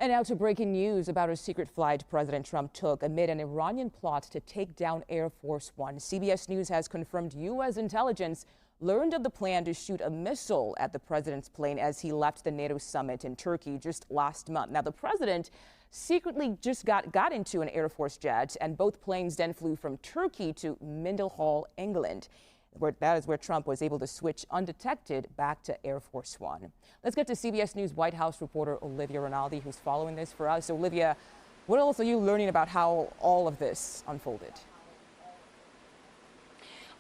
And now to breaking news about a secret flight President Trump took amid an Iranian plot to take down Air Force One. CBS News has confirmed U.S. intelligence learned of the plan to shoot a missile at the president's plane as he left the NATO summit in Turkey just last month. Now, the president secretly just got into an Air Force jet, and both planes then flew from Turkey to Mendenhall, England. That is where Trump was able to switch undetected back to Air Force One. Let's get to CBS News White House reporter Olivia Rinaldi, who's following this for us. Olivia, what else are you learning about how all of this unfolded?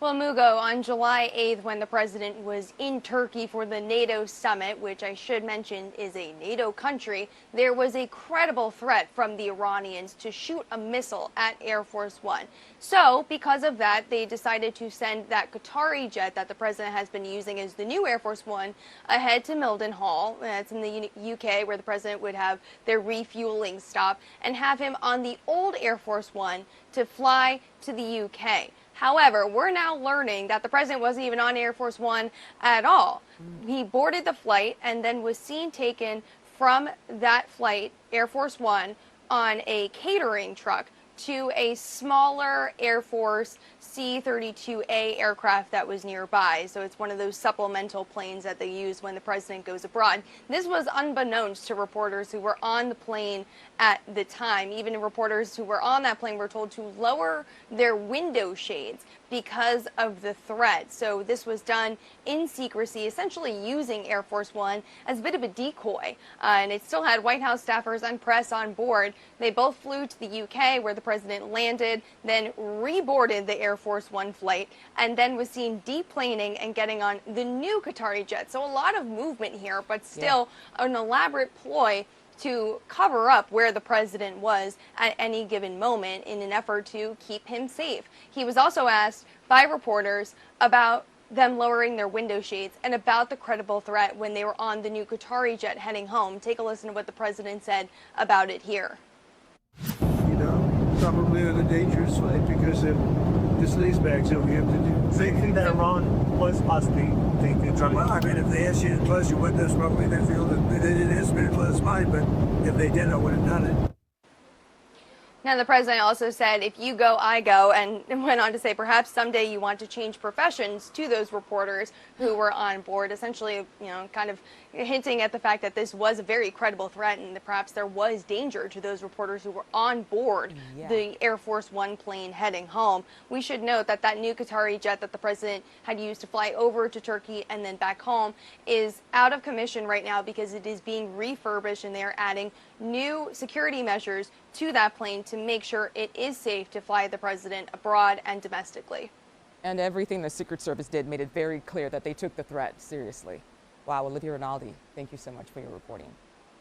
Well, Mugo, on July 8th, when the president was in Turkey for the NATO summit, which I should mention is a NATO country, there was a credible threat from the Iranians to shoot a missile at Air Force One. So, because of that, they decided to send that Qatari jet that the president has been using as the new Air Force One ahead to Mendenhall. That's in the UK, where the president would have their refueling stop, and have him on the old Air Force One to fly to the UK. However, we're now learning that the president wasn't even on Air Force One at all. He boarded the flight and then was seen taken from that flight, Air Force One, on a catering truck to a smaller Air Force C-32A aircraft that was nearby. So it's one of those supplemental planes that they use when the president goes abroad. This was unbeknownst to reporters who were on the plane at the time. Even reporters who were on that plane were told to lower their window shades because of the threat. So this was done in secrecy, essentially using Air Force One as a bit of a decoy. And it still had White House staffers and press on board. They both flew to the UK, where the president landed, then reboarded the Air Force One flight, and then was seen deplaning and getting on the new Qatari jet. So a lot of movement here, but still an elaborate ploy to cover up where the president was at any given moment in an effort to keep him safe. He was also asked by reporters about them lowering their window shades and about the credible threat when they were on the new Qatari jet heading home. Take a listen to what the president said about it here. You know, probably on a dangerous flight because of this lace bags that we have to do. So you think that Iran was possibly thinking? Well, I mean, if they asked you to close your windows, probably they feel that they didn't ask me to close mine, but if they did, I would have done it. Now, the president also said, if you go, I go, and went on to say perhaps someday you want to change professions to those reporters who were on board, essentially, kind of hinting at the fact that this was a very credible threat and that perhaps there was danger to those reporters who were on board the Air Force One plane heading home. We should note that that new Qatari jet that the president had used to fly over to Turkey and then back home is out of commission right now because it is being refurbished, and they are adding new security measures to that plane to make sure it is safe to fly the president abroad and domestically. And everything the Secret Service did made it very clear that they took the threat seriously. Wow, Olivia Rinaldi, thank you so much for your reporting.